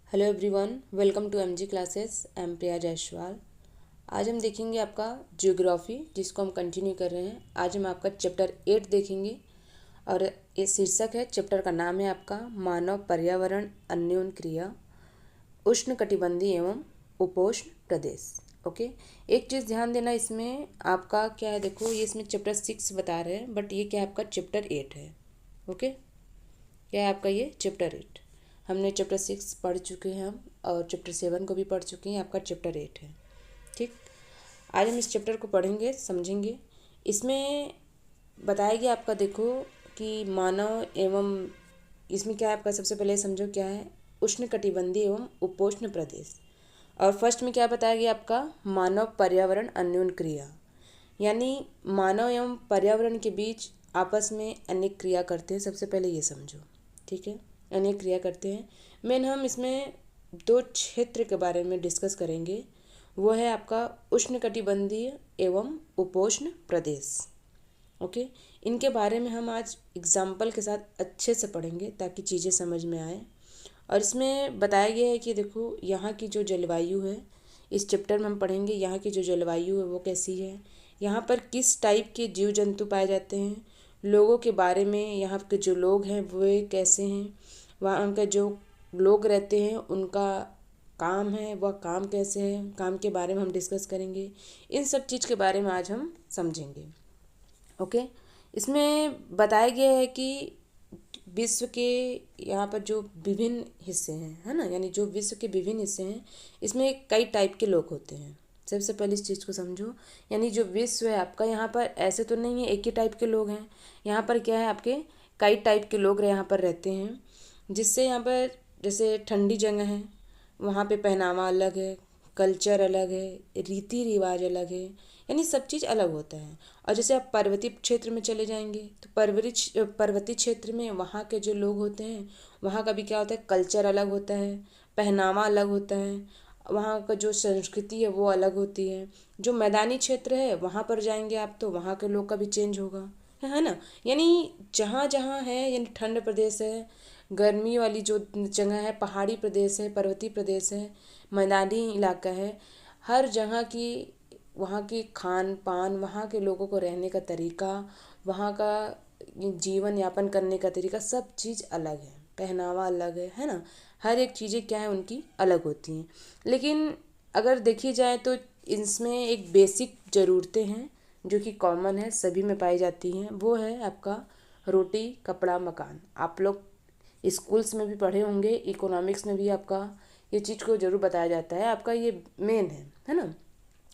Hello everyone, welcome to MG classes. I am Priya Jaiswal. आज हम देखेंगे आपका ज्योग्राफी, जिसको हम कंटिन्यू कर रहे हैं। आज हम आपका चैप्टर 8 देखेंगे और ये शीर्षक है, चैप्टर का नाम है आपका मानव पर्यावरण अन्योन क्रिया, उष्णकटिबंधीय एवं उपोष्ण प्रदेश। ओके, एक चीज़ ध्यान देना, इसमें आपका क्या है, देखो ये इसमें चैप्टर 6 बता रहे हैं, बट ये क्या है, आपका चैप्टर 8 है। ओके, क्या है आपका ये चैप्टर 8। हमने चैप्टर 6 पढ़ चुके हैं हम, और चैप्टर 7 को भी पढ़ चुके हैं। आपका चैप्टर 8 है। ठीक, आज हम इस चैप्टर को पढ़ेंगे, समझेंगे। इसमें बताया गया आपका, देखो कि मानव एवं, इसमें क्या है आपका, सबसे पहले समझो क्या है उष्णकटिबंधीय एवं उपोष्ण प्रदेश। और फर्स्ट में क्या बताया गया आपका, मानव पर्यावरण अन्योन क्रिया, यानी मानव एवं पर्यावरण के बीच आपस में अनेक क्रिया करते हैं। सबसे पहले ये समझो, ठीक है, अनेक क्रिया करते हैं। मेन हम इसमें दो क्षेत्र के बारे में डिस्कस करेंगे, वो है आपका उष्णकटिबंधीय एवं उपोष्ण प्रदेश। ओके, इनके बारे में हम आज एग्जाम्पल के साथ अच्छे से पढ़ेंगे ताकि चीज़ें समझ में आए। और इसमें बताया गया है कि देखो यहाँ की जो जलवायु है, इस चैप्टर में हम पढ़ेंगे यहाँ की जो जलवायु है वो कैसी है, यहाँ पर किस टाइप के जीव जंतु पाए जाते हैं, लोगों के बारे में, यहाँ के जो लोग हैं वो कैसे हैं, वहाँ के जो लोग रहते हैं उनका काम है, वह काम कैसे है, काम के बारे में हम डिस्कस करेंगे। इन सब चीज़ के बारे में आज हम समझेंगे। ओके, इसमें बताया गया है कि विश्व के यहाँ पर जो विभिन्न हिस्से हैं, है ना, यानी जो विश्व के विभिन्न हिस्से हैं, इसमें कई टाइप के लोग होते हैं। सबसे पहले इस चीज़ को समझो, यानी जो विश्व है आपका, यहाँ पर ऐसे तो नहीं है एक ही टाइप के लोग हैं। यहाँ पर क्या है, आपके कई टाइप के लोग यहाँ पर रहते हैं, जिससे यहाँ पर जैसे ठंडी जगह है, वहाँ पे पहनावा अलग है, कल्चर अलग है, रीति रिवाज अलग है, यानी सब चीज़ अलग होता है। और जैसे आप पर्वतीय क्षेत्र में चले जाएंगे तो पर्वतीय क्षेत्र में वहाँ के जो लोग होते हैं, वहाँ का भी क्या होता है, कल्चर अलग होता है, पहनावा अलग होता है, वहाँ का जो संस्कृति है वो अलग होती है। जो मैदानी क्षेत्र है वहाँ पर जाएंगे आप तो वहाँ के लोग का भी चेंज होगा, है ना। यानी जहाँ जहाँ है, यानी ठंड प्रदेश है, गर्मी वाली जो जगह है, पहाड़ी प्रदेश है, पर्वतीय प्रदेश है, मैदानी इलाका है, हर जगह की वहाँ की खान पान, वहाँ के लोगों को रहने का तरीका, वहाँ का जीवन यापन करने का तरीका, सब चीज़ अलग है, पहनावा अलग है ना। हर एक चीज़ें क्या है उनकी अलग होती हैं। लेकिन अगर देखी जाए तो इसमें एक बेसिक ज़रूरतें हैं जो कि कॉमन है, सभी में पाई जाती हैं। वो है आपका रोटी कपड़ा मकान। आप लोग स्कूल्स में भी पढ़े होंगे, इकोनॉमिक्स में भी आपका ये चीज़ को ज़रूर बताया जाता है। आपका ये मेन है ना।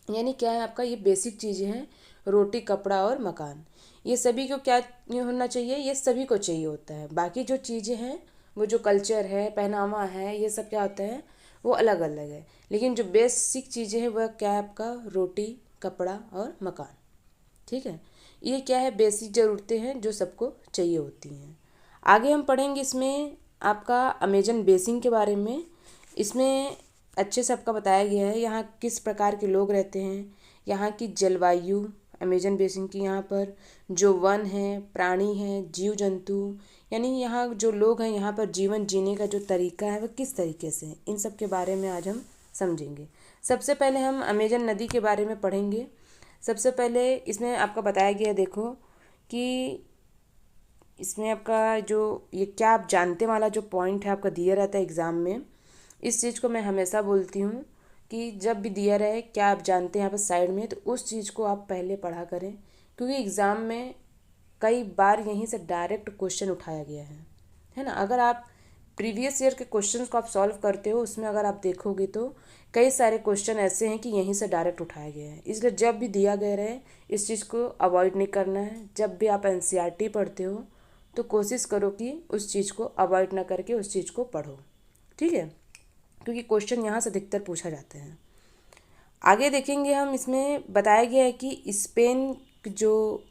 यानी क्या है, आपका ये बेसिक चीज़ें हैं, रोटी कपड़ा और मकान। ये सभी को क्या होना चाहिए, ये सभी को चाहिए होता है। बाकी जो चीज़ें हैं, वो जो कल्चर है, पहनावा है, ये सब क्या होता है, वो अलग अलग है। लेकिन जो बेसिक चीज़ें हैं वह क्या है, आपका रोटी कपड़ा और मकान। ठीक है, ये क्या है, बेसिक ज़रूरतें हैं जो सबको चाहिए होती हैं। आगे हम पढ़ेंगे इसमें आपका अमेजन बेसिन के बारे में। इसमें अच्छे से आपका बताया गया है यहाँ किस प्रकार के लोग रहते हैं, यहाँ की जलवायु, अमेजन बेसिन की, यहाँ पर जो वन है, प्राणी हैं, जीव जंतु, यानी यहाँ जो लोग हैं, यहाँ पर जीवन जीने का जो तरीका है वह किस तरीके से है, इन सब के बारे में आज हम समझेंगे। सबसे पहले हम अमेजन नदी के बारे में पढ़ेंगे। सबसे पहले इसमें आपका बताया गया है, देखो कि इसमें आपका जो ये क्या आप जानते वाला जो पॉइंट है आपका दिया रहता है एग्ज़ाम में। इस चीज़ को मैं हमेशा बोलती हूँ कि जब भी दिया रहे क्या आप जानते हैं यहाँ पर साइड में, तो उस चीज़ को आप पहले पढ़ा करें, क्योंकि एग्ज़ाम में कई बार यहीं से डायरेक्ट क्वेश्चन उठाया गया है ना। अगर आप प्रीवियस ईयर के क्वेश्चंस को आप सॉल्व करते हो, उसमें अगर आप देखोगे तो कई सारे क्वेश्चन ऐसे हैं कि यहीं से डायरेक्ट उठाया गया है। इसलिए जब भी दिया गया रहे इस चीज़ को अवॉइड नहीं करना है। जब भी आप एनसीईआरटी पढ़ते हो तो कोशिश करो कि उस चीज़ को अवॉइड ना करके उस चीज़ को पढ़ो, ठीक है, क्योंकि क्वेश्चन यहाँ से अधिकतर पूछा जाते हैं। आगे देखेंगे हम, इसमें बताया गया है कि स्पेन जो,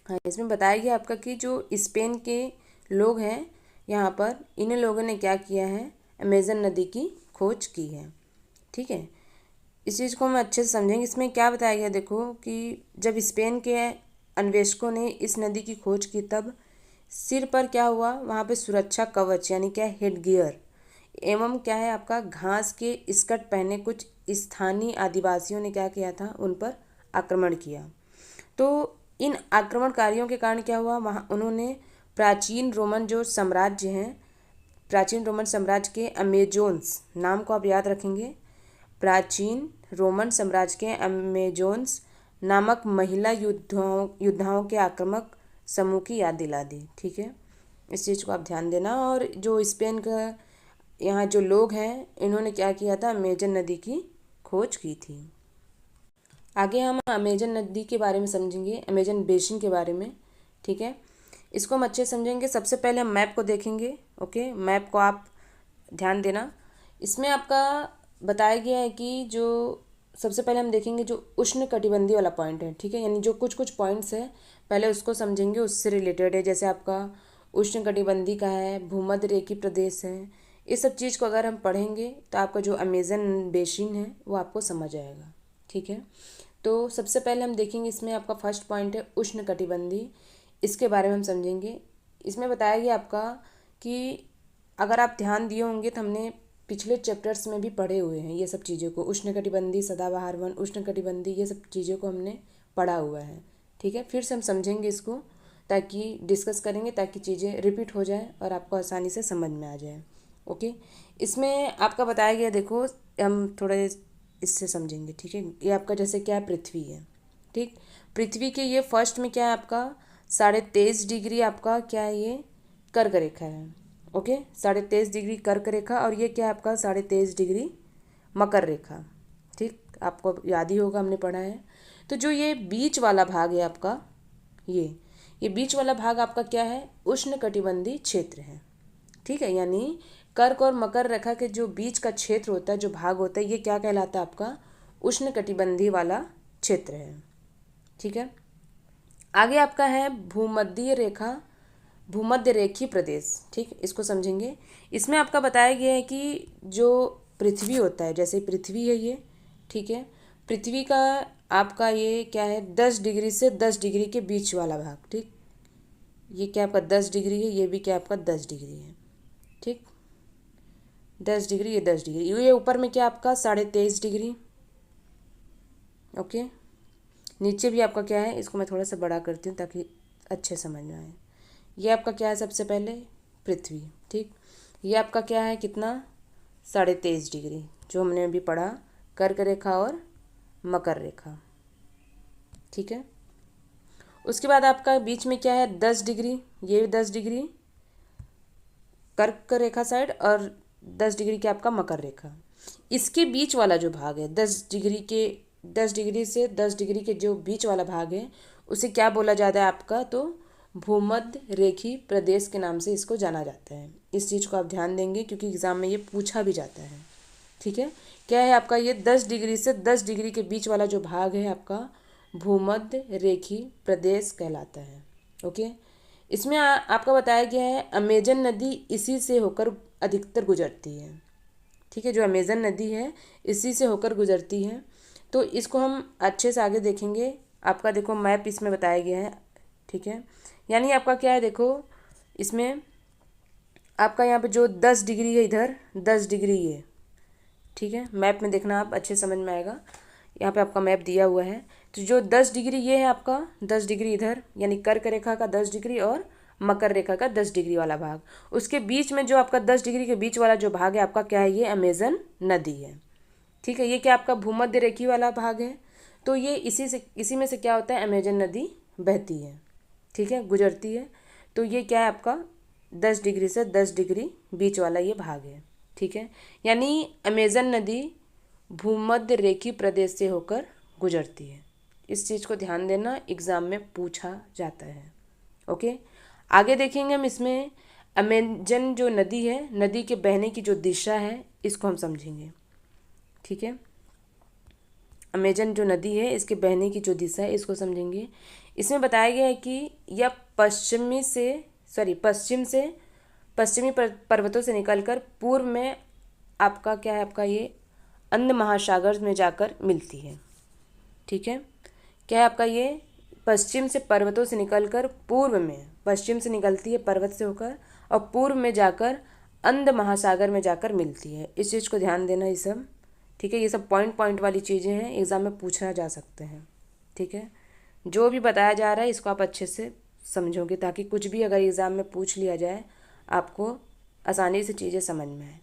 हाँ, इसमें बताया गया आपका कि जो स्पेन के लोग हैं यहाँ पर, इन लोगों ने क्या किया है, अमेज़न नदी की खोज की है। ठीक है, इस चीज़ को हम अच्छे से समझेंगे। इसमें क्या बताया गया, देखो कि जब स्पेन के अन्वेषकों ने इस नदी की खोज की, तब सिर पर क्या हुआ, वहाँ पे सुरक्षा कवच यानी क्या हेड गियर एवं क्या है आपका घास के स्कर्ट पहने कुछ स्थानीय आदिवासियों ने क्या किया था, उन पर आक्रमण किया। तो इन आक्रमणकारियों के कारण क्या हुआ, वहाँ उन्होंने प्राचीन रोमन जो साम्राज्य हैं, प्राचीन रोमन साम्राज्य के अमेजोन्स नाम को आप याद रखेंगे, प्राचीन रोमन साम्राज्य के अमेजोन्स नामक महिला योद्धाओं के आक्रामक समूह की याद दिला दी। ठीक है, इस चीज़ को आप ध्यान देना। और जो स्पेन का यहाँ जो लोग हैं, इन्होंने क्या किया था, अमेजन नदी की खोज की थी। आगे हम अमेजन नदी के बारे में समझेंगे, अमेजन बेसिन के बारे में। ठीक है, इसको हम अच्छे समझेंगे। सबसे पहले हम मैप को देखेंगे। ओके, मैप को आप ध्यान देना। इसमें आपका बताया गया है कि जो सबसे पहले हम देखेंगे जो उष्ण कटिबंधीय वाला पॉइंट है। ठीक है, यानी जो कुछ कुछ पॉइंट्स है पहले उसको समझेंगे, उससे रिलेटेड है। जैसे आपका उष्ण कटिबंधी का है, भूमध्य रेखीय प्रदेश है, इस सब चीज़ को अगर हम पढ़ेंगे तो आपका जो अमेजन बेसिन है वो आपको समझ आएगा। ठीक है, तो सबसे पहले हम देखेंगे, इसमें आपका फर्स्ट पॉइंट है उष्ण कटिबंधी। इसके बारे में हम समझेंगे। इसमें बताया गया आपका कि अगर आप ध्यान दिए होंगे तो हमने पिछले चैप्टर्स में भी पढ़े हुए हैं ये सब चीज़ों को, उष्णकटिबंधीय सदाबहार वन, उष्णकटिबंधीय, ये सब चीज़ों को हमने पढ़ा हुआ है। ठीक है, फिर से हम समझेंगे इसको, ताकि डिस्कस करेंगे, ताकि चीज़ें रिपीट हो जाए और आपको आसानी से समझ में आ जाए। ओके, इसमें आपका बताया गया, देखो हम थोड़े इससे समझेंगे। ठीक है, ये आपका जैसे क्या है, पृथ्वी है। ठीक, पृथ्वी के ये फर्स्ट में क्या है आपका 23.5 डिग्री आपका क्या है, ये कर्क रेखा है। ओके, 23.5 डिग्री कर्क रेखा, और ये क्या है आपका 23.5 डिग्री मकर रेखा। ठीक, आपको याद ही होगा, हमने पढ़ा है। तो जो ये बीच वाला भाग है आपका, ये बीच वाला भाग आपका क्या है, उष्ण कटिबंधीय क्षेत्र है। ठीक है, यानी कर्क और मकर रेखा के जो बीच का क्षेत्र होता है, जो भाग होता है, ये क्या कहलाता है आपका उष्ण कटिबंधीय वाला क्षेत्र है। ठीक है, आगे आपका है भूमध्य रेखा, भूमध्य रेखीय प्रदेश। ठीक, इसको समझेंगे। इसमें आपका बताया गया है कि जो पृथ्वी होता है, जैसे पृथ्वी है ये, ठीक है, पृथ्वी का आपका ये क्या है 10 डिग्री से 10 डिग्री के बीच वाला भाग। ठीक, ये क्या आपका 10 डिग्री है, ये भी क्या आपका 10 डिग्री है। ठीक, 10 डिग्री, ये 10 डिग्री, ये ऊपर में क्या आपका 23.5 डिग्री। ओके, नीचे भी आपका क्या है, इसको मैं थोड़ा सा बड़ा करती हूँ ताकि अच्छे समझ में आए। ये आपका क्या है, सबसे पहले पृथ्वी। ठीक, ये आपका क्या है, कितना 23.5 डिग्री, जो हमने अभी पढ़ा, कर्क रेखा और मकर रेखा। ठीक है, उसके बाद आपका बीच में क्या है 10 डिग्री, ये 10 डिग्री कर्क रेखा साइड, और 10 डिग्री के आपका मकर रेखा। इसके बीच वाला जो भाग है 10 डिग्री के, 10 डिग्री से 10 डिग्री के जो बीच वाला भाग है, उसे क्या बोला जाता है आपका, तो भूमध्य रेखीय प्रदेश के नाम से इसको जाना जाता है। इस चीज़ को आप ध्यान देंगे, क्योंकि एग्ज़ाम में ये पूछा भी जाता है। ठीक है, क्या है आपका ये 10 डिग्री से 10 डिग्री के बीच वाला जो भाग है आपका भूमध्य रेखीय प्रदेश कहलाता है। ओके, इसमें आपका बताया गया है अमेजन नदी इसी से होकर अधिकतर गुजरती है। ठीक है, जो अमेजन नदी है इसी से होकर गुजरती है। तो इसको हम अच्छे से आगे देखेंगे। आपका देखो मैप इसमें बताया गया है। ठीक है, यानी आपका क्या है, देखो इसमें आपका यहाँ पे जो 10 डिग्री है, इधर 10 डिग्री है। ठीक है, मैप में देखना, आप अच्छे समझ में आएगा। यहाँ पे आपका मैप दिया हुआ है। तो जो 10 डिग्री ये है आपका 10 डिग्री इधर, यानी कर्क रेखा का 10 डिग्री और मकर रेखा का 10 डिग्री वाला भाग, उसके बीच में जो आपका 10 डिग्री के बीच वाला जो भाग है आपका क्या है, ये अमेजन नदी है। ठीक है, ये क्या आपका भूमध्य रेखीय वाला भाग है। तो ये इसी में से क्या होता है, अमेजन नदी बहती है। ठीक है, गुजरती है। तो ये क्या है आपका 10 डिग्री से 10 डिग्री बीच वाला ये भाग है। ठीक है, यानी अमेजन नदी भूमध्य रेखीय प्रदेश से होकर गुजरती है। इस चीज़ को ध्यान देना, एग्ज़ाम में पूछा जाता है। ओके, आगे देखेंगे हम इसमें अमेजन जो नदी है, नदी के बहने की जो दिशा है, इसको हम समझेंगे। ठीक है, अमेजन जो नदी है इसके बहने की जो दिशा है, इसको समझेंगे। इसमें बताया गया है कि यह पश्चिमी पर्वतों से निकलकर पूर्व में आपका क्या है, आपका ये अंध महासागर में जाकर मिलती है। ठीक है, क्या है आपका ये पश्चिम से पर्वतों से निकलकर पूर्व में पश्चिम से निकलती है पर्वत से होकर और पूर्व में जाकर अंध महासागर में जाकर मिलती है। इस चीज़ को ध्यान देना ये सब, ठीक है। ये सब पॉइंट पॉइंट वाली चीज़ें हैं, एग्ज़ाम में पूछना जा सकते हैं, ठीक है। जो भी बताया जा रहा है इसको आप अच्छे से समझोगे ताकि कुछ भी अगर एग्ज़ाम में पूछ लिया जाए आपको आसानी से चीज़ें समझ में आए,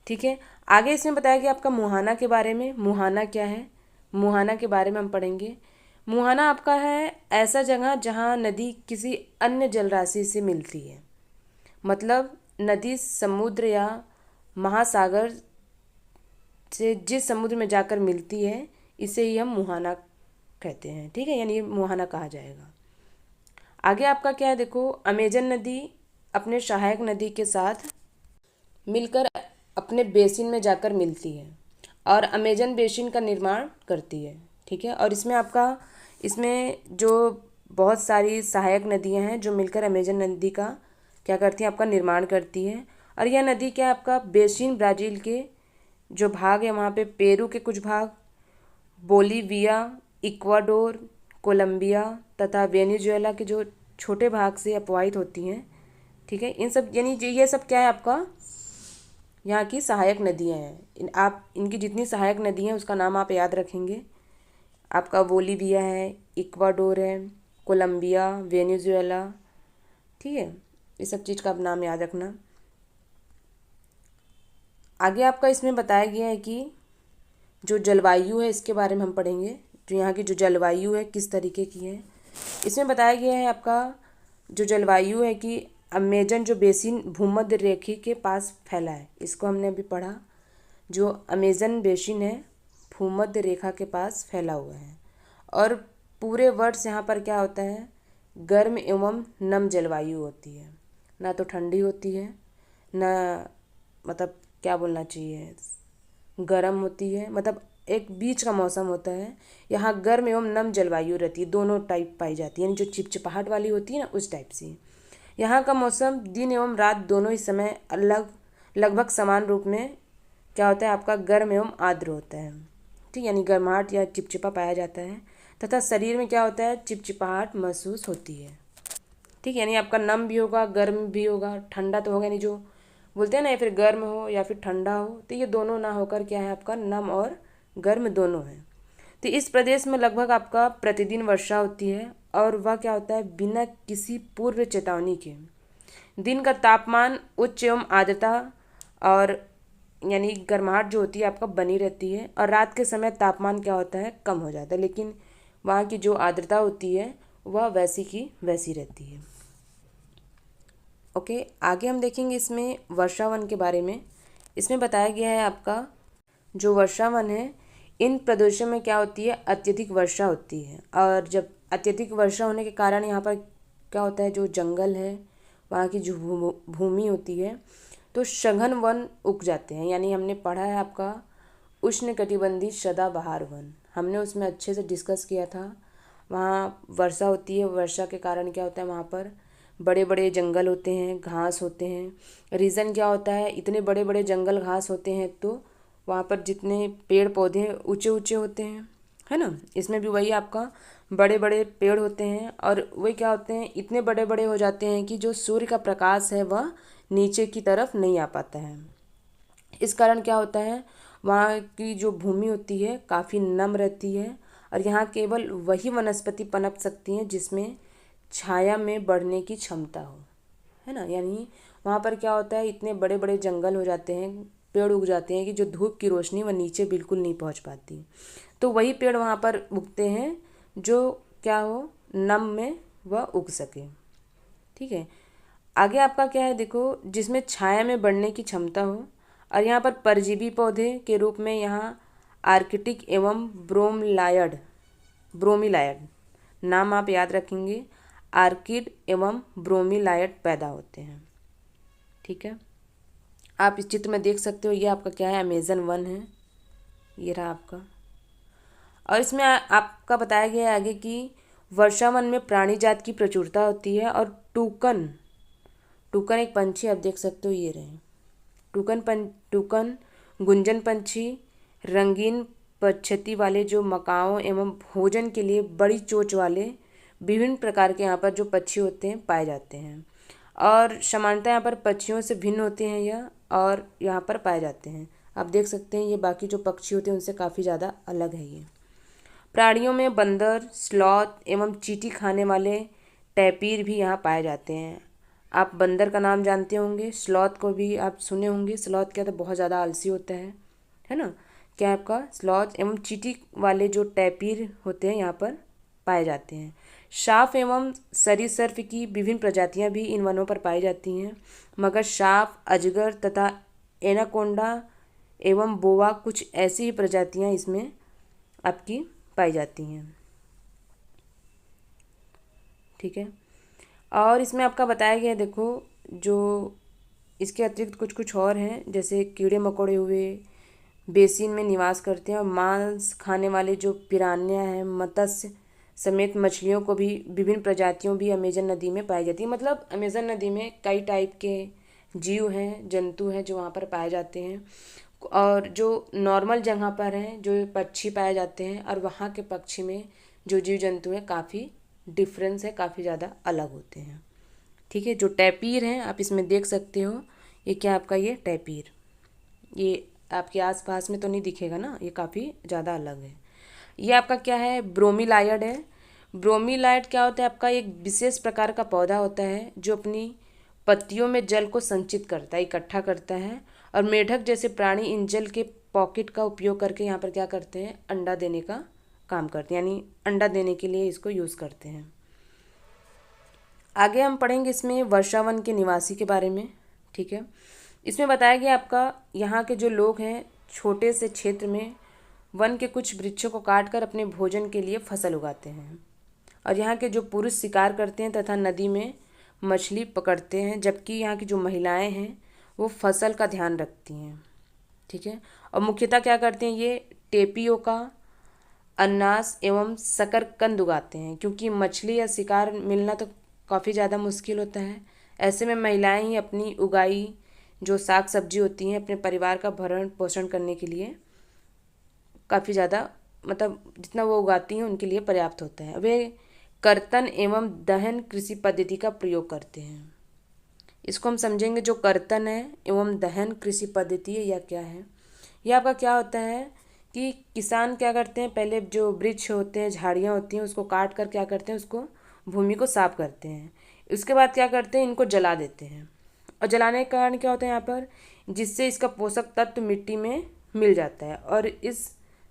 ठीक है। आगे इसमें बताया गया आपका मुहाना के बारे में। मुहाना क्या है, मुहाना के बारे में हम पढ़ेंगे। मुहाना आपका है ऐसा जगह जहाँ नदी किसी अन्य जलराशि से मिलती है, मतलब नदी समुद्र या महासागर से जिस समुद्र में जाकर मिलती है इसे ही हम मुहाना कहते हैं, ठीक है, यानी ये मुहाना कहा जाएगा। आगे आपका क्या है देखो, अमेजन नदी अपने सहायक नदी के साथ मिलकर अपने बेसिन में जाकर मिलती है और अमेजन बेसिन का निर्माण करती है, ठीक है। और इसमें जो बहुत सारी सहायक नदियां हैं जो मिलकर अमेजन नदी का क्या करती हैं, आपका निर्माण करती हैं। और यह नदी क्या आपका बेसिन ब्राज़ील के जो भाग है वहाँ पे पेरू के कुछ भाग, बोलीविया, इक्वाडोर, कोलंबिया तथा वेनेजुएला के जो छोटे भाग से अपवाहित होती हैं, ठीक है। इन सब यानी ये सब क्या है आपका यहाँ की सहायक नदियाँ हैं। आप इनकी जितनी सहायक नदियाँ हैं उसका नाम आप याद रखेंगे। आपका बोलीविया है, इक्वाडोर है, कोलंबिया, वेनेजुएला, ठीक है। ये सब चीज़ का आप नाम याद रखना। आगे आपका इसमें बताया गया है कि जो जलवायु है इसके बारे में हम पढ़ेंगे। जो यहाँ की जो जलवायु है किस तरीके की है, इसमें बताया गया है आपका जो जलवायु है कि अमेजन जो बेसिन भूमध्य रेखा के पास फैला है, इसको हमने अभी पढ़ा। जो अमेजन बेसिन है भूमध्य रेखा के पास फैला हुआ है और पूरे वर्ष यहाँ पर क्या होता है, गर्म एवं नम जलवायु होती है। ना तो ठंडी होती है ना, मतलब क्या बोलना चाहिए, गर्म होती है, मतलब एक बीच का मौसम होता है। यहाँ गर्म एवं नम जलवायु रहती है, दोनों टाइप पाई जाती है, यानी जो चिपचिपाहट वाली होती है ना उस टाइप से। यहाँ का मौसम दिन एवं रात दोनों ही समय लगभग समान रूप में क्या होता है आपका गर्म एवं आर्द्र होता है, ठीक, यानी गर्माहट या चिपचिपा पाया जाता है तथा शरीर में क्या होता है चिपचिपाहट महसूस होती है, ठीक, यानी आपका नम भी होगा गर्म भी होगा, ठंडा तो होगा नहीं, जो बोलते हैं ना या फिर गर्म हो या फिर ठंडा हो, तो ये दोनों ना होकर क्या है आपका नम और गर्म दोनों है। तो इस प्रदेश में लगभग आपका प्रतिदिन वर्षा होती है और वह क्या होता है बिना किसी पूर्व चेतावनी के। दिन का तापमान उच्च एवं आर्द्रता और यानी गर्माहट जो होती है आपका बनी रहती है और रात के समय तापमान क्या होता है कम हो जाता है, लेकिन वहाँ की जो आर्द्रता होती है वह वैसी की वैसी रहती है। ओके, आगे हम देखेंगे इसमें वर्षावन के बारे में। इसमें बताया गया है आपका जो वर्षावन है इन प्रदेशों में क्या होती है अत्यधिक वर्षा होती है और जब अत्यधिक वर्षा होने के कारण यहाँ पर क्या होता है जो जंगल है वहाँ की जो भूमि होती है तो सघन वन उग जाते हैं, यानी हमने पढ़ा है आपका उष्णकटिबंधीय सदाबहार वन, हमने उसमें अच्छे से डिस्कस किया था। वहाँ वर्षा होती है, वर्षा के कारण क्या होता है वहाँ पर बड़े बड़े जंगल होते हैं, घास होते हैं। रीज़न क्या होता है इतने बड़े बड़े जंगल घास होते हैं तो वहाँ पर जितने पेड़ पौधे ऊंचे ऊंचे होते हैं, है ना, इसमें भी वही आपका बड़े बड़े पेड़ होते हैं और वही क्या होते हैं इतने बड़े बड़े हो जाते हैं कि जो सूर्य का प्रकाश है वह नीचे की तरफ नहीं आ पाता है। इस कारण क्या होता है वहाँ की जो भूमि होती है काफ़ी नम रहती है और यहाँ केवल वही वनस्पति पनप सकती हैं जिसमें छाया में बढ़ने की क्षमता हो, है ना, यानी वहाँ पर क्या होता है इतने बड़े बड़े जंगल हो जाते हैं, पेड़ उग जाते हैं कि जो धूप की रोशनी वह नीचे बिल्कुल नहीं पहुँच पाती, तो वही पेड़ वहाँ पर उगते हैं जो क्या हो नम में वह उग सके, ठीक है। आगे आपका क्या है देखो जिसमें छाया में बढ़ने की क्षमता हो और यहाँ पर परजीवी पौधे के रूप में यहाँ आर्किटिक एवं ब्रोमीलायड नाम आप याद रखेंगे, आर्किड एवं ब्रोमीलायड पैदा होते हैं, ठीक है। आप इस चित्र में देख सकते हो ये आपका क्या है अमेजन वन है, ये रहा आपका। और इसमें आपका बताया गया है आगे कि वर्षावन में प्राणी जात की प्रचुरता होती है और टूकन एक पंछी आप देख सकते हो, ये रहे टूकन गुंजन पंछी रंगीन पक्षती वाले जो मकाओं एवं भोजन के लिए बड़ी चोंच वाले विभिन्न प्रकार के यहाँ पर जो पक्षी होते हैं पाए जाते हैं। और समानता यहाँ पर पक्षियों से भिन्न होते हैं यह, और यहाँ पर पाए जाते हैं। आप देख सकते हैं ये बाकी जो पक्षी होते हैं उनसे काफ़ी ज़्यादा अलग है ये। प्राणियों में बंदर, स्लॉथ एवं चींटी खाने वाले टैपीर भी यहाँ पाए जाते हैं। आप बंदर का नाम जानते होंगे, स्लॉथ को भी आप सुने होंगे। स्लॉथ क्या, तो बहुत ज़्यादा आलसी होता है ना। क्या आपका स्लॉथ एवं चींटी वाले जो टैपीर होते हैं यहाँ पर पाए जाते हैं। साँप एवं सरीसृप की विभिन्न प्रजातियाँ भी इन वनों पर पाई जाती हैं, मगर साँप, अजगर तथा एनाकोंडा एवं बोआ कुछ ऐसी ही प्रजातियाँ इसमें आपकी पाई जाती हैं। ठीक है, और इसमें आपका बताया गया है, देखो जो इसके अतिरिक्त कुछ कुछ और हैं, जैसे कीड़े मकोड़े हुए, बेसिन में निवास करते हैं, और मांस खाने वाले जो पिरान्या हैं, मत्स्य समेत मछलियों को भी विभिन्न प्रजातियों भी अमेजन नदी में पाई जाती है। मतलब अमेजन नदी में कई टाइप के जीव हैं, जंतु हैं जो वहाँ पर पाए जाते हैं। और जो नॉर्मल जगह पर हैं जो पक्षी पाए जाते हैं, और वहाँ के पक्षी में जो जीव जंतु हैं काफ़ी डिफरेंस है, काफ़ी ज़्यादा अलग होते हैं। ठीक है, जो टैपीर हैं आप इसमें देख सकते हो, ये क्या आपका ये टैपीर, ये आपके आसपास में तो नहीं दिखेगा ना, ये काफ़ी ज़्यादा अलग है। ये आपका क्या है, ब्रोमीलायड है। ब्रोमीलायड क्या होता है, आपका एक विशेष प्रकार का पौधा होता है जो अपनी पत्तियों में जल को संचित करता है, इकट्ठा करता है। और मेढक जैसे प्राणी इन जल के पॉकेट का उपयोग करके यहाँ पर क्या करते हैं, अंडा देने का काम करते हैं, यानी अंडा देने के लिए इसको यूज़ करते हैं। आगे हम पढ़ेंगे इसमें वर्षावन के निवासी के बारे में। ठीक है, इसमें बताया गया आपका यहाँ के जो लोग हैं छोटे से क्षेत्र में वन के कुछ वृक्षों को काटकर अपने भोजन के लिए फसल उगाते हैं। और यहाँ के जो पुरुष शिकार करते हैं तथा नदी में मछली पकड़ते हैं, जबकि यहाँ की जो महिलाएं हैं वो फसल का ध्यान रखती हैं। ठीक है, और मुख्यतः क्या करते हैं, ये टेपियोका, अनानास एवं शकरकंद उगाते हैं, क्योंकि मछली या शिकार मिलना तो काफ़ी ज़्यादा मुश्किल होता है। ऐसे में महिलाएं ही अपनी उगाई जो साग सब्जी होती हैं अपने परिवार का भरण पोषण करने के लिए काफ़ी ज़्यादा, मतलब जितना वो उगाती हैं उनके लिए पर्याप्त होता है। वे कर्तन एवं दहन कृषि पद्धति का प्रयोग करते हैं। इसको हम समझेंगे, जो कर्तन है एवं दहन कृषि पद्धति है यह क्या है। यह आपका क्या होता है कि किसान क्या करते हैं, पहले जो वृक्ष होते हैं, झाड़ियाँ होती हैं, उसको काट कर क्या करते हैं, उसको भूमि को साफ करते हैं। उसके बाद क्या करते हैं, इनको जला देते हैं। और जलाने के कारण क्या होता है यहाँ पर, जिससे इसका पोषक तत्व मिट्टी में मिल जाता है, और इस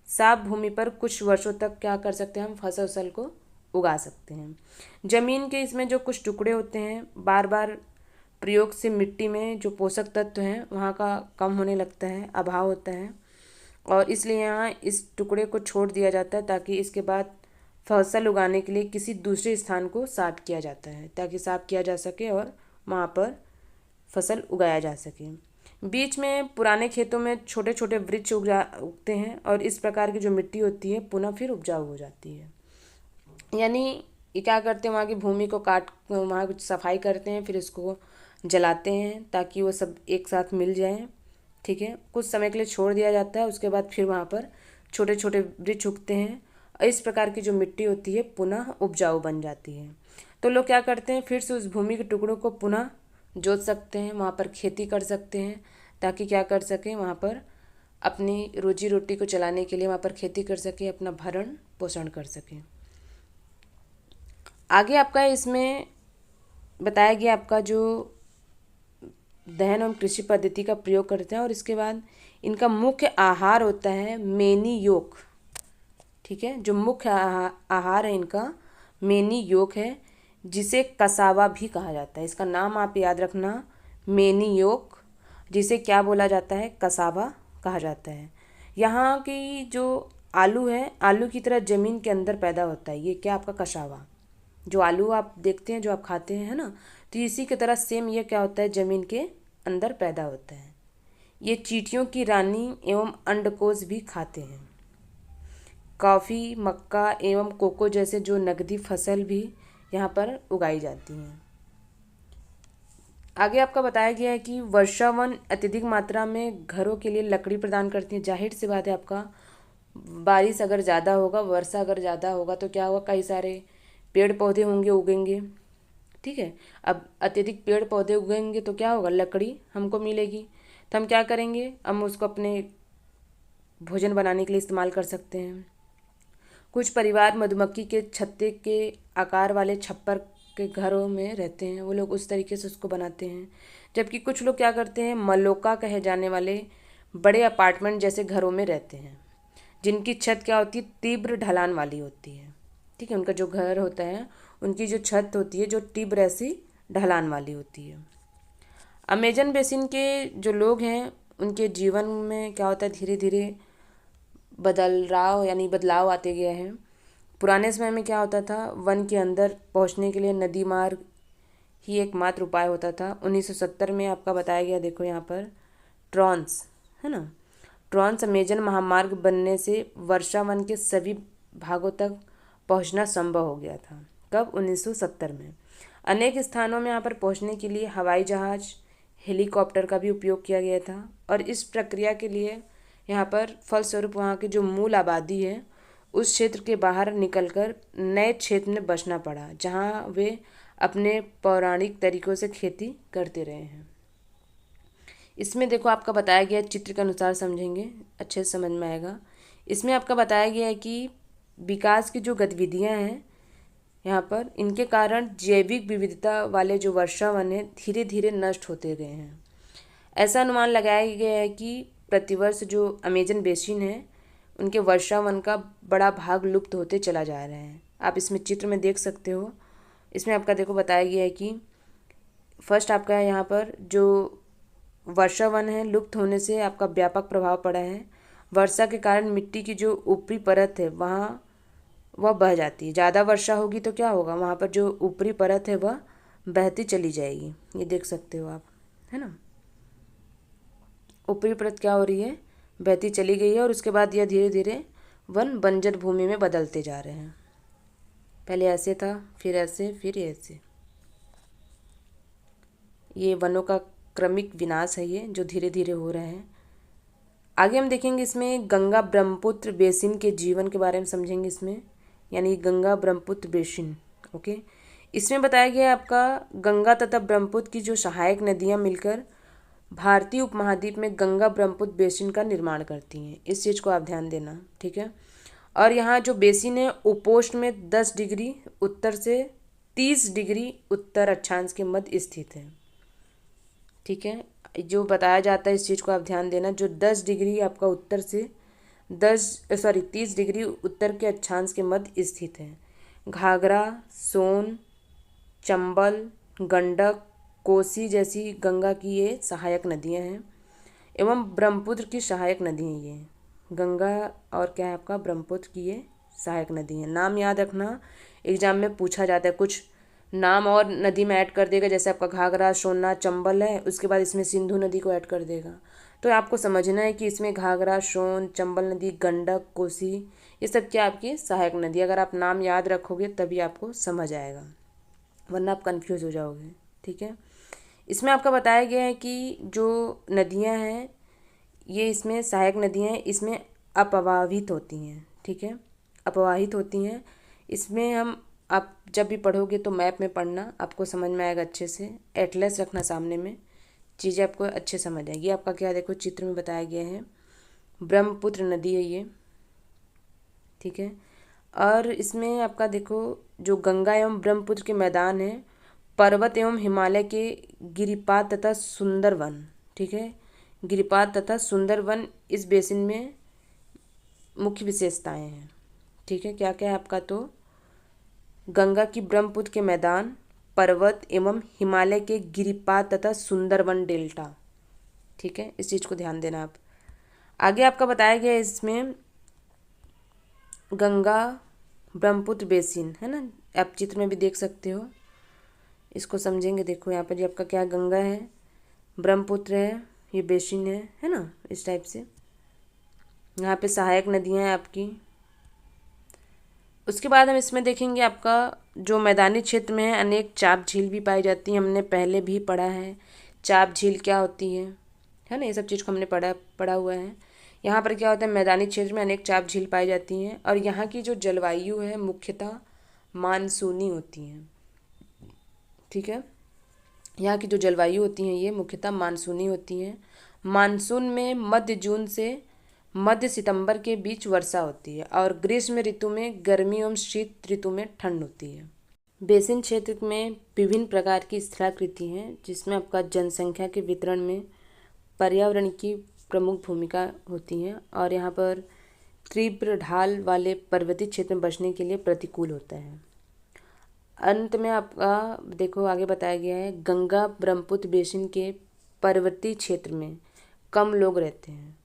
साफ भूमि पर कुछ वर्षों तक क्या कर सकते हैं, हम फसल को उगा सकते हैं। जमीन के इसमें जो कुछ टुकड़े होते हैं, बार बार प्रयोग से मिट्टी में जो पोषक तत्व हैं वहाँ का कम होने लगता है, अभाव होता है, और इसलिए यहाँ इस टुकड़े को छोड़ दिया जाता है, ताकि इसके बाद फसल उगाने के लिए किसी दूसरे स्थान को साफ किया जाता है, ताकि साफ किया जा सके और वहाँ पर फसल उगाया जा सके। बीच में पुराने खेतों में छोटे छोटे वृक्ष उगते हैं, और इस प्रकार की जो मिट्टी होती है पुनः फिर उपजाऊ हो जाती है। यानी ये क्या करते हैं, वहाँ की भूमि को काट, वहाँ कुछ सफाई करते हैं, फिर इसको जलाते हैं ताकि वो सब एक साथ मिल जाएं। ठीक है, कुछ समय के लिए छोड़ दिया जाता है, उसके बाद फिर वहाँ पर छोटे छोटे वृक्ष उगते हैं, और इस प्रकार की जो मिट्टी होती है पुनः उपजाऊ बन जाती है। तो लोग क्या करते हैं, फिर से उस भूमि के टुकड़ों को पुनः जोत सकते हैं, वहाँ पर खेती कर सकते हैं, ताकि क्या कर सकें, वहाँ पर अपनी रोजी रोटी को चलाने के लिए वहाँ पर खेती कर सकें, अपना भरण पोषण कर सकें। आगे आपका इसमें बताया गया आपका जो दहन एवं कृषि पद्धति का प्रयोग करते हैं, और इसके बाद इनका मुख्य आहार होता है मेनी योक। ठीक है, जो मुख्य आहार है इनका मेनी योक है, जिसे कसावा भी कहा जाता है। इसका नाम आप याद रखना, मेनी योक, जिसे क्या बोला जाता है, कसावा कहा जाता है। यहाँ की जो आलू है, आलू की तरह ज़मीन के अंदर पैदा होता है, ये क्या आपका कसावा, जो आलू आप देखते हैं जो आप खाते हैं, है ना, तो इसी की तरह सेम ये क्या होता है, ज़मीन के अंदर पैदा होता है। ये चींटियों की रानी एवं अंडकोश भी खाते हैं। कॉफ़ी, मक्का एवं कोको जैसे जो नकदी फसल भी यहाँ पर उगाई जाती हैं। आगे आपका बताया गया है कि वर्षावन अत्यधिक मात्रा में घरों के लिए लकड़ी प्रदान करती है। जाहिर सी बात है, आपका बारिश अगर ज़्यादा होगा, वर्षा अगर ज़्यादा होगा तो क्या होगा, कई सारे पेड़ पौधे होंगे, उगेंगे, ठीक है। अब अत्यधिक पेड़ पौधे उगेंगे तो क्या होगा, लकड़ी हमको मिलेगी, तो हम क्या करेंगे, हम उसको अपने भोजन बनाने के लिए इस्तेमाल कर सकते हैं। कुछ परिवार मधुमक्खी के छत्ते के आकार वाले छप्पर के घरों में रहते हैं, वो लोग उस तरीके से उसको बनाते हैं। जबकि कुछ लोग क्या करते हैं, मलोका कहे जाने वाले बड़े अपार्टमेंट जैसे घरों में रहते हैं, जिनकी छत क्या होती है, तीव्र ढलान वाली होती है, ठीक है। उनका जो घर होता है, उनकी जो छत होती है, जो तीव्र ऐसी ढलान वाली होती है। अमेजन बेसिन के जो लोग हैं, उनके जीवन में क्या होता है, धीरे धीरे बदलाव आते गए हैं। पुराने समय में क्या होता था, वन के अंदर पहुंचने के लिए नदी मार्ग ही एकमात्र उपाय होता था। 1970 में आपका बताया गया, देखो यहाँ पर ट्रांस, है ना, ट्रांस अमेजन महामार्ग बनने से वर्षा वन के सभी भागों तक पहुंचना संभव हो गया था। कब, 1970 में। अनेक स्थानों में यहाँ पर पहुंचने के लिए हवाई जहाज, हेलीकॉप्टर का भी उपयोग किया गया था, और इस प्रक्रिया के लिए यहाँ पर फलस्वरूप वहाँ की जो मूल आबादी है, उस क्षेत्र के बाहर निकलकर नए क्षेत्र में बसना पड़ा, जहाँ वे अपने पौराणिक तरीकों से खेती करते रहे हैं। इसमें देखो आपका बताया गया है, चित्र के अनुसार समझेंगे अच्छे से समझ में आएगा। इसमें आपका बताया गया है कि विकास की जो गतिविधियाँ हैं यहाँ पर, इनके कारण जैविक विविधता वाले जो वर्षावन है धीरे धीरे नष्ट होते गए हैं। ऐसा अनुमान लगाया गया है कि प्रतिवर्ष जो अमेजन बेसिन है, उनके वर्षावन का बड़ा भाग लुप्त होते चला जा रहा है। आप इसमें चित्र में देख सकते हो। इसमें आपका देखो बताया गया है कि फर्स्ट आपका यहाँ पर जो वर्षावन है, लुप्त होने से आपका व्यापक प्रभाव पड़ा है। वर्षा के कारण मिट्टी की जो ऊपरी परत है वह बह जाती है। ज़्यादा वर्षा होगी तो क्या होगा, वहाँ पर जो ऊपरी परत है वह बहती चली जाएगी, ये देख सकते हो आप, है ना। ऊपरी परत क्या हो रही है, बहती चली गई है, और उसके बाद यह धीरे धीरे वन बंजर भूमि में बदलते जा रहे हैं। पहले ऐसे था, फिर ऐसे, फिर ऐसे। ये वनों का क्रमिक विनाश है, ये जो धीरे धीरे हो रहा है। आगे हम देखेंगे इसमें गंगा ब्रह्मपुत्र बेसिन के जीवन के बारे में समझेंगे इसमें, यानी गंगा ब्रह्मपुत्र बेसिन, ओके। इसमें बताया गया है आपका गंगा तथा ब्रह्मपुत्र की जो सहायक नदियाँ मिलकर भारतीय उपमहाद्वीप में गंगा ब्रह्मपुत्र बेसिन का निर्माण करती हैं। इस चीज़ को आप ध्यान देना, ठीक है। और यहाँ जो बेसिन है, उपोष्ण में 10 डिग्री उत्तर से 30 डिग्री उत्तर अक्षांश के मध्य स्थित है, ठीक है। जो बताया जाता है, इस चीज़ को आप ध्यान देना, जो 10 डिग्री आपका उत्तर से 30 डिग्री उत्तर के अक्षांश के मध्य स्थित है। घाघरा, सोन, चंबल, गंडक, कोसी जैसी गंगा की ये सहायक नदियां हैं, एवं ब्रह्मपुत्र की सहायक नदी हैं ये। गंगा और क्या है आपका, ब्रह्मपुत्र की ये सहायक नदी हैं। नाम याद रखना, एग्जाम में पूछा जाता है, कुछ नाम और नदी में ऐड कर देगा, जैसे आपका घाघरा, सोना, चंबल है, उसके बाद इसमें सिंधु नदी को ऐड कर देगा। तो आपको समझना है कि इसमें घाघरा, सोन, चंबल नदी, गंडक, कोसी, ये सब क्या आपकी सहायक नदी। अगर आप नाम याद रखोगे तभी आपको समझ आएगा, वरना आप कंफ्यूज हो जाओगे, ठीक है। इसमें आपका बताया गया है कि जो नदियां हैं, ये इसमें सहायक नदियां हैं, इसमें अपवाहित होती हैं, ठीक है, अपवाहित होती हैं। इसमें हम, आप जब भी पढ़ोगे तो मैप में पढ़ना, आपको समझ में आएगा अच्छे से। एटलस रखना सामने में, चीज़ें आपको अच्छे समझ आएगी। आपका क्या देखो चित्र में बताया गया है, ब्रह्मपुत्र नदी है ये, ठीक है। और इसमें आपका देखो जो गंगा एवं ब्रह्मपुत्र के मैदान हैं, पर्वत एवं हिमालय के गिरिपात तथा सुंदरवन, ठीक है, गिरिपात तथा सुंदरवन इस बेसिन में मुख्य विशेषताएं हैं, ठीक है। क्या क्या है आपका, तो गंगा की ब्रह्मपुत्र के मैदान, पर्वत एवं हिमालय के गिरिपात तथा सुंदरवन डेल्टा, ठीक है, इस चीज़ को ध्यान देना आप। आगे आपका बताया गया इसमें गंगा ब्रह्मपुत्र बेसिन, है ना, आप चित्र में भी देख सकते हो, इसको समझेंगे। देखो यहाँ पर ये आपका क्या, गंगा है, ब्रह्मपुत्र है, ये बेसिन है ना, इस टाइप से। यहाँ पे सहायक नदियाँ हैं आपकी। उसके बाद हम इसमें देखेंगे आपका जो मैदानी क्षेत्र में है, अनेक चाप झील भी पाई जाती हैं। हमने पहले भी पढ़ा है चाप झील क्या होती है ना, ये सब चीज़ को हमने पढ़ा हुआ है। यहाँ पर क्या होता है, मैदानी क्षेत्र में अनेक चाप झील पाई जाती हैं, और यहाँ की जो जलवायु है मुख्यतः मानसूनी होती हैं। ठीक है, यहाँ की जो जलवायु होती हैं ये मुख्यतः मानसूनी होती हैं। मानसून में मध्य जून से मध्य सितंबर के बीच वर्षा होती है और ग्रीष्म ऋतु में गर्मी एवं शीत ऋतु में ठंड होती है। बेसिन क्षेत्र में विभिन्न प्रकार की स्थलाकृति हैं जिसमें आपका जनसंख्या के वितरण में पर्यावरण की प्रमुख भूमिका होती है और यहाँ पर तीव्र ढाल वाले पर्वतीय क्षेत्र में बसने के लिए प्रतिकूल होता है। अंत में आपका देखो आगे बताया गया है, गंगा ब्रह्मपुत्र बेसिन के पर्वतीय क्षेत्र में कम लोग रहते हैं।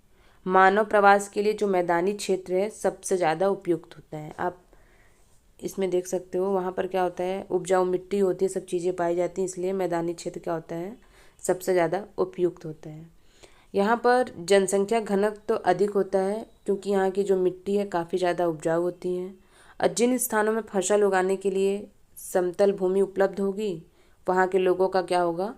मानव प्रवास के लिए जो मैदानी क्षेत्र है सबसे ज़्यादा उपयुक्त होता है। आप इसमें देख सकते हो वहाँ पर क्या होता है, उपजाऊ मिट्टी होती है, सब चीज़ें पाई जाती हैं, इसलिए मैदानी क्षेत्र क्या होता है, सबसे ज़्यादा उपयुक्त होता है। यहाँ पर जनसंख्या घनत्व तो अधिक होता है क्योंकि यहाँ की जो मिट्टी है काफ़ी ज़्यादा उपजाऊ होती है और जिन स्थानों में फसल उगाने के लिए समतल भूमि उपलब्ध होगी वहाँ के लोगों का क्या होगा,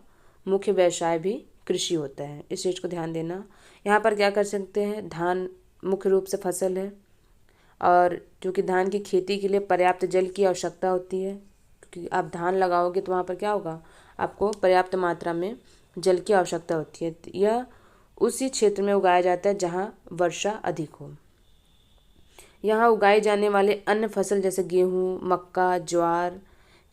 मुख्य व्यवसाय भी कृषि होता है। इस चीज़ को ध्यान देना। यहाँ पर क्या कर सकते हैं, धान मुख्य रूप से फसल है और क्योंकि धान की खेती के लिए पर्याप्त जल की आवश्यकता होती है, क्योंकि आप धान लगाओगे तो वहाँ पर क्या होगा, आपको पर्याप्त मात्रा में जल की आवश्यकता होती है। यह उसी क्षेत्र में उगाया जाता है जहाँ वर्षा अधिक हो। यहाँ उगाए जाने वाले अन्य फसल जैसे गेहूँ, मक्का, ज्वार,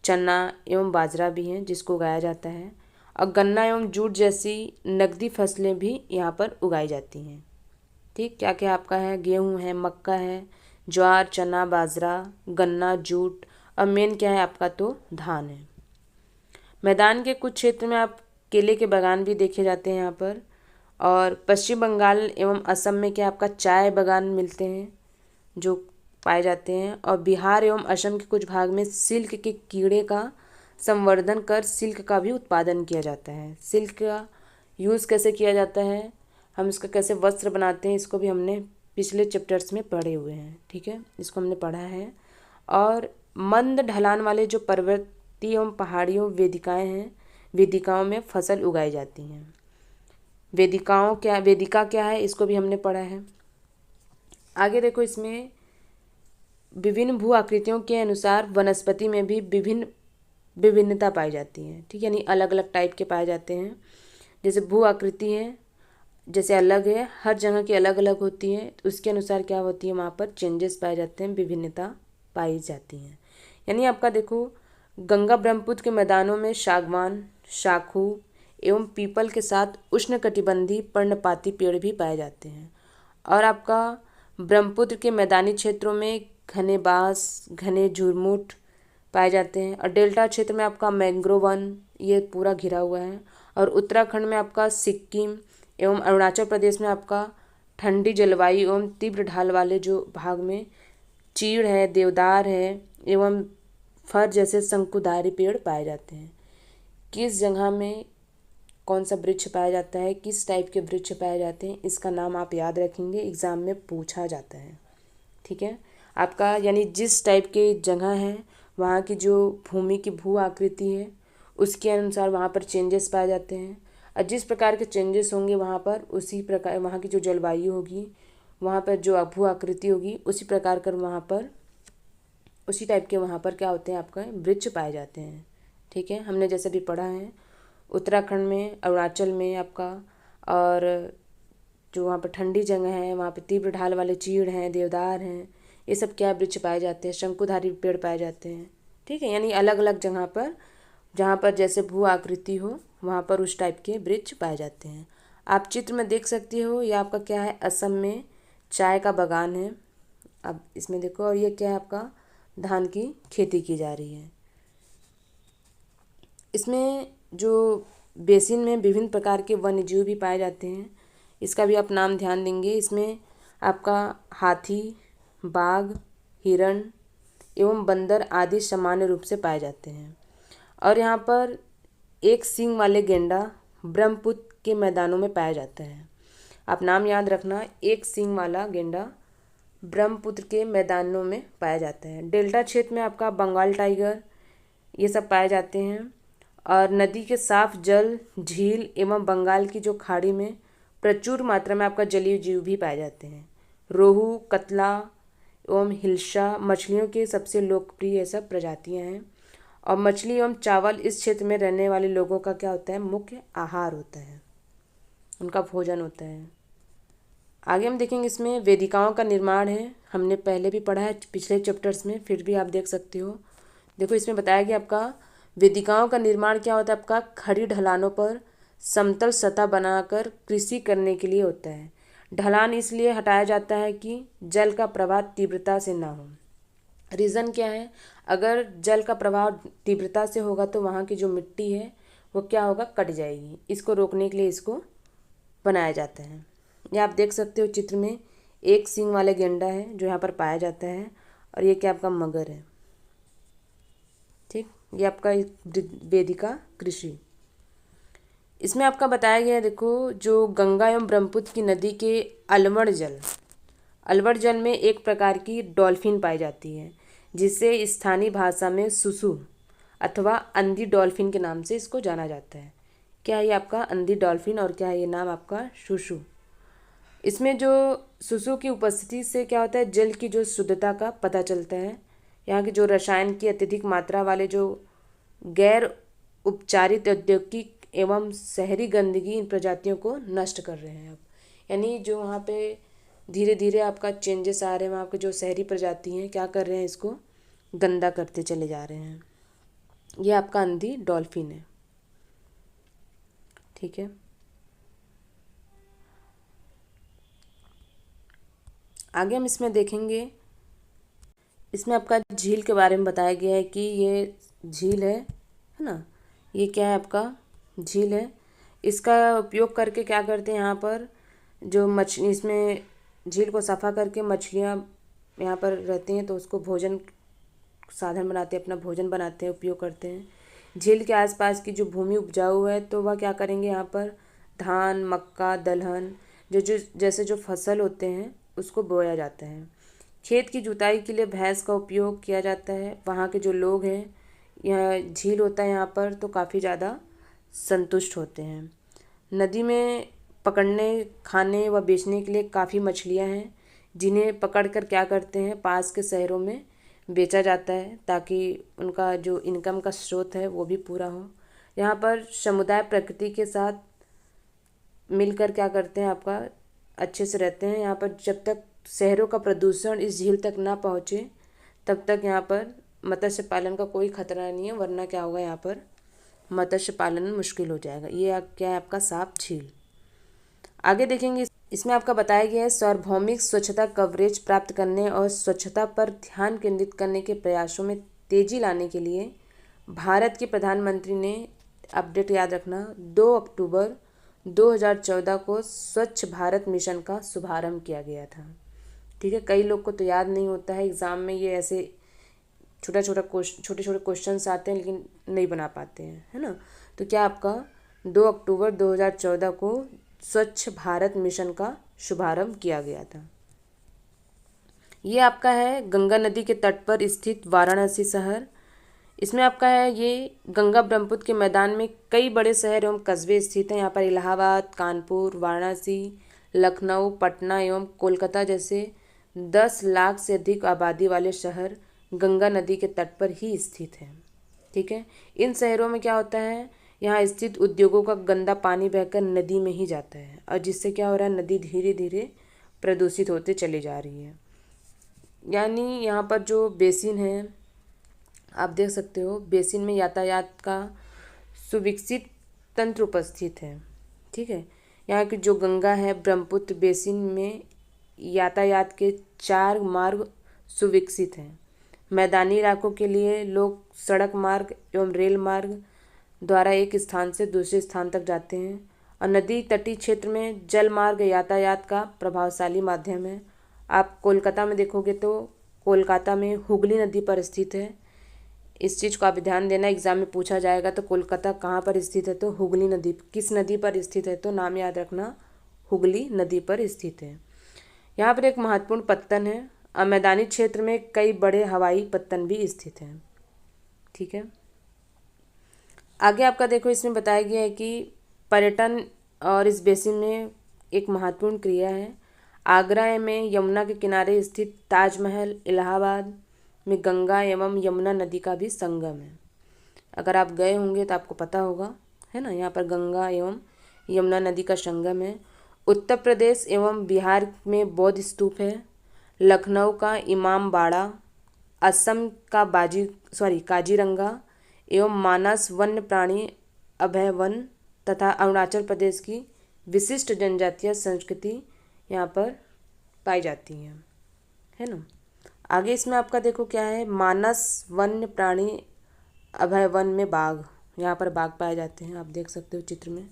चना एवं बाजरा भी हैं जिसको उगाया जाता है और गन्ना एवं जूट जैसी नकदी फसलें भी यहाँ पर उगाई जाती हैं। ठीक, क्या क्या आपका है, गेहूँ है, मक्का है, ज्वार, चना, बाजरा, गन्ना, जूट और मेन क्या है आपका, तो धान है। मैदान के कुछ क्षेत्र में आप केले के बागान भी देखे जाते हैं यहाँ पर। और पश्चिम बंगाल एवं असम में क्या आपका चाय बागान मिलते हैं जो पाए जाते हैं और बिहार एवं असम के कुछ भाग में सिल्क के कीड़े का संवर्धन कर सिल्क का भी उत्पादन किया जाता है। सिल्क का यूज़ कैसे किया जाता है, हम इसका कैसे वस्त्र बनाते हैं, इसको भी हमने पिछले चैप्टर्स में पढ़े हुए हैं। ठीक है, इसको हमने पढ़ा है। और मंद ढलान वाले जो पर्वतीय एवं पहाड़ियों वेदिकाओं में फसल उगाई जाती हैं। वेदिका क्या है, इसको भी हमने पढ़ा है। आगे देखो, इसमें विभिन्न भू आकृतियों के अनुसार वनस्पति में भी विभिन्नता पाई जाती है। ठीक है, यानी अलग अलग टाइप के पाए जाते हैं। जैसे भू आकृति है, जैसे अलग है, हर जगह की अलग अलग होती है, तो उसके अनुसार क्या होती है, वहाँ पर चेंजेस पाए जाते हैं, विभिन्नता पाई जाती हैं। यानी आपका देखो, गंगा ब्रह्मपुत्र के मैदानों में सागवान, शाखू एवं पीपल के साथ उष्णकटिबंधीय पर्णपाती पेड़ भी पाए जाते हैं। और आपका ब्रह्मपुत्र के मैदानी क्षेत्रों में घने बांस, घने झुरमुट पाए जाते हैं और डेल्टा क्षेत्र में आपका मैंग्रोव वन ये पूरा घिरा हुआ है। और उत्तराखंड में आपका सिक्किम एवं अरुणाचल प्रदेश में आपका ठंडी जलवायु एवं तीव्र ढाल वाले जो भाग में चीड़ है, देवदार है एवं फर जैसे शंकुधारी पेड़ पाए जाते हैं। किस जगह में कौन सा वृक्ष पाया जाता है, किस टाइप के वृक्ष पाए जाते हैं, इसका नाम आप याद रखेंगे, एग्ज़ाम में पूछा जाता है। ठीक है, आपका यानी जिस टाइप के जगह है वहाँ की जो भूमि की भू आकृति है उसके अनुसार वहाँ पर चेंजेस पाए जाते हैं और जिस प्रकार के चेंजेस होंगे वहाँ पर उसी प्रकार वहाँ की जो जलवायु होगी, वहाँ पर जो भू आकृति होगी उसी प्रकार कर वहाँ पर उसी टाइप के वहाँ पर क्या होते हैं, आपका वृक्ष पाए जाते हैं। ठीक है, हमने जैसे भी पढ़ा है उत्तराखंड में, अरुणाचल में आपका, और जो वहाँ पर ठंडी जगह है वहाँ पर तीव्र ढाल वाले चीड़ हैं, देवदार हैं, ये सब क्या वृक्ष पाए जाते हैं, शंकुधारी पेड़ पाए जाते हैं। ठीक है, यानी अलग अलग जगह पर जहाँ पर जैसे भू आकृति हो वहाँ पर उस टाइप के वृक्ष पाए जाते हैं। आप चित्र में देख सकते हो, ये आपका क्या है, असम में चाय का बागान है। अब इसमें देखो, और ये क्या है आपका, धान की खेती की जा रही है। इसमें जो बेसिन में विभिन्न प्रकार के वन्य जीव भी पाए जाते हैं, इसका भी आप नाम ध्यान देंगे। इसमें आपका हाथी, बाघ, हिरण एवं बंदर आदि सामान्य रूप से पाए जाते हैं। और यहाँ पर एक सींग वाले गेंडा ब्रह्मपुत्र के मैदानों में पाया जाता है। आप नाम याद रखना, एक सींग वाला गेंडा ब्रह्मपुत्र के मैदानों में पाया जाता है। डेल्टा क्षेत्र में आपका बंगाल टाइगर ये सब पाए जाते हैं। और नदी के साफ जल, झील एवं बंगाल की जो खाड़ी में प्रचुर मात्रा में आपका जलीय जीव भी पाए जाते हैं। रोहू, कतला एवं हिल्सा मछलियों के सबसे लोकप्रिय सब प्रजातियां हैं। और मछली एवं चावल इस क्षेत्र में रहने वाले लोगों का क्या होता है, मुख्य आहार होता है, उनका भोजन होता है। आगे हम देखेंगे इसमें वेदिकाओं का निर्माण है। हमने पहले भी पढ़ा है पिछले चैप्टर्स में, फिर भी आप देख सकते हो। देखो इसमें बताया गया आपका वेदिकाओं का निर्माण क्या होता है, आपका खड़ी ढलानों पर समतल सतह बनाकर कृषि करने के लिए होता है। ढलान इसलिए हटाया जाता है कि जल का प्रवाह तीव्रता से ना हो। रीज़न क्या है, अगर जल का प्रवाह तीव्रता से होगा तो वहाँ की जो मिट्टी है वो क्या होगा, कट जाएगी। इसको रोकने के लिए इसको बनाया जाता है। ये आप देख सकते हो चित्र में एक सींग वाला गेंडा है जो यहाँ पर पाया जाता है, और ये क्या आपका मगर है। ठीक, ये आपका वेदिका कृषि। इसमें आपका बताया गया है, देखो जो गंगा एवं ब्रह्मपुत्र की नदी के अलवड़ जल में एक प्रकार की डॉल्फिन पाई जाती है, जिसे स्थानीय भाषा में सुसु अथवा अंधी डॉल्फिन के नाम से इसको जाना जाता है। क्या है ये आपका अंधी डॉल्फिन, और क्या है ये नाम आपका सुसु। इसमें जो सुसु की उपस्थिति से क्या होता है, जल की जो शुद्धता का पता चलता है। यहाँ की जो रसायन की अत्यधिक मात्रा वाले जो गैर उपचारित औद्योगिक एवं शहरी गंदगी इन प्रजातियों को नष्ट कर रहे हैं अब। यानी जो वहाँ पे धीरे धीरे आपका चेंजेस आ रहे हैं, वहाँ पे जो शहरी प्रजाति हैं क्या कर रहे हैं, इसको गंदा करते चले जा रहे हैं। ये आपका अंधी डॉल्फिन है। ठीक है, आगे हम इसमें देखेंगे, इसमें आपका झील के बारे में बताया गया है कि ये झील है ना, ये क्या है आपका झील है। इसका उपयोग करके क्या करते हैं, यहाँ पर जो मछली, इसमें झील को सफ़ा करके मछलियाँ यहाँ पर रहती हैं तो उसको भोजन साधन बनाते हैं, अपना भोजन बनाते हैं, उपयोग करते हैं। झील के आसपास की जो भूमि उपजाऊ है तो वह क्या करेंगे, यहाँ पर धान, मक्का, दलहन जैसे जो फसल होते हैं उसको बोया जाता है। खेत की जुताई के लिए भैंस का उपयोग किया जाता है। वहाँ के जो लोग हैं, यह झील होता है यहाँ पर तो काफ़ी ज़्यादा संतुष्ट होते हैं। नदी में पकड़ने, खाने व बेचने के लिए काफ़ी मछलियाँ हैं, जिन्हें पकड़कर क्या करते हैं, पास के शहरों में बेचा जाता है ताकि उनका जो इनकम का स्रोत है वो भी पूरा हो। यहाँ पर समुदाय प्रकृति के साथ मिलकर क्या करते हैं, आपका अच्छे से रहते हैं। यहाँ पर जब तक शहरों का प्रदूषण इस झील तक ना पहुँचे तब तक यहाँ पर मत्स्य पालन का कोई खतरा नहीं है, वरना क्या होगा, यहाँ पर मत्स्य पालन मुश्किल हो जाएगा। ये क्या है आपका साफ झील। आगे देखेंगे, इसमें आपका बताया गया है सार्वभौमिक स्वच्छता कवरेज प्राप्त करने और स्वच्छता पर ध्यान केंद्रित करने के प्रयासों में तेजी लाने के लिए भारत के प्रधानमंत्री ने, अपडेट याद रखना, 2 अक्टूबर 2014 को स्वच्छ भारत मिशन का शुभारंभ किया गया था। ठीक है, कई लोग को तो याद नहीं होता है, एग्ज़ाम में ये ऐसे छोटे छोटे क्वेश्चंस आते हैं लेकिन नहीं बना पाते हैं, है ना। तो क्या आपका 2 अक्टूबर 2014 को स्वच्छ भारत मिशन का शुभारंभ किया गया था। ये आपका है गंगा नदी के तट पर स्थित वाराणसी शहर। इसमें आपका है ये गंगा ब्रह्मपुत्र के मैदान में कई बड़े शहर एवं कस्बे स्थित हैं। यहाँ पर इलाहाबाद, कानपुर, वाराणसी, लखनऊ, पटना एवं कोलकाता जैसे 10 लाख से अधिक आबादी वाले शहर गंगा नदी के तट पर ही स्थित हैं। ठीक है, इन शहरों में क्या होता है, यहाँ स्थित उद्योगों का गंदा पानी बहकर नदी में ही जाता है, और जिससे क्या हो रहा है, नदी धीरे धीरे प्रदूषित होते चली जा रही है। यानी यहाँ पर जो बेसिन है आप देख सकते हो, बेसिन में यातायात का सुविकसित तंत्र उपस्थित है। ठीक है, यहाँ की जो गंगा है ब्रह्मपुत्र बेसिन में यातायात के 4 मार्ग सुविकसित हैं। मैदानी इलाकों के लिए लोग सड़क मार्ग एवं रेल मार्ग द्वारा एक स्थान से दूसरे स्थान तक जाते हैं, और नदी तटीय क्षेत्र में जल मार्ग यातायात का प्रभावशाली माध्यम है। आप कोलकाता में देखोगे तो कोलकाता में हुगली नदी पर स्थित है। इस चीज़ को आप ध्यान देना, एग्जाम में पूछा जाएगा तो कोलकाता कहाँ पर स्थित है, तो हुगली नदी, किस नदी पर स्थित है, तो नाम याद रखना, हुगली नदी पर स्थित है। यहाँ पर एक महत्वपूर्ण पत्तन है, और मैदानी क्षेत्र में कई बड़े हवाई पत्तन भी स्थित हैं। ठीक है, आगे आपका देखो, इसमें बताया गया है कि पर्यटन और इस बेसिन में एक महत्वपूर्ण क्रिया है आगरा में यमुना के किनारे स्थित ताजमहल इलाहाबाद में गंगा एवं यमुना नदी का भी संगम है। अगर आप गए होंगे तो आपको पता होगा, है ना, यहाँ पर गंगा एवं यमुना नदी का संगम है। उत्तर प्रदेश एवं बिहार में बौद्ध स्तूप है। लखनऊ का इमाम बाड़ा, असम का काजीरंगा एवं मानस वन्य प्राणी अभय वन तथा अरुणाचल प्रदेश की विशिष्ट जनजातीय संस्कृति यहाँ पर पाई जाती हैं, है ना। आगे इसमें आपका देखो क्या है, मानस वन्य प्राणी अभय वन में बाघ, यहाँ पर बाघ पाए जाते हैं, आप देख सकते हो चित्र में।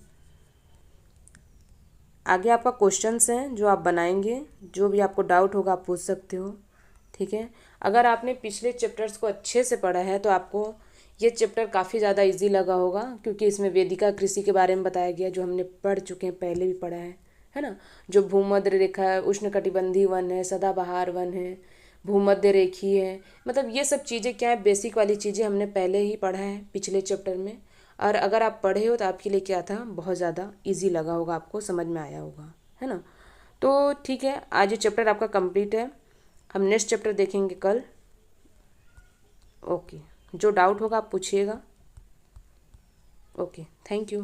आगे आपका क्वेश्चंस हैं जो आप बनाएंगे, जो भी आपको डाउट होगा आप पूछ सकते हो, ठीक है। अगर आपने पिछले चैप्टर्स को अच्छे से पढ़ा है तो आपको ये चैप्टर काफ़ी ज़्यादा इजी लगा होगा, क्योंकि इसमें वेदिका कृषि के बारे में बताया गया, जो हमने पढ़ चुके हैं, पहले भी पढ़ा है ना। जो भूमध्य रेखा है, उष्णकटिबंधीय वन है, सदाबहार वन है, भूमध्य रेखीय है, मतलब ये सब चीज़ें क्या है, बेसिक वाली चीज़ें हमने पहले ही पढ़ा है पिछले चैप्टर में। और अगर आप पढ़े हो तो आपके लिए क्या था, बहुत ज़्यादा इजी लगा होगा, आपको समझ में आया होगा, है ना। तो ठीक है, आज ये चैप्टर आपका कंप्लीट है। हम नेक्स्ट चैप्टर देखेंगे कल। ओके, जो डाउट होगा आप पूछिएगा। Okay, thank you.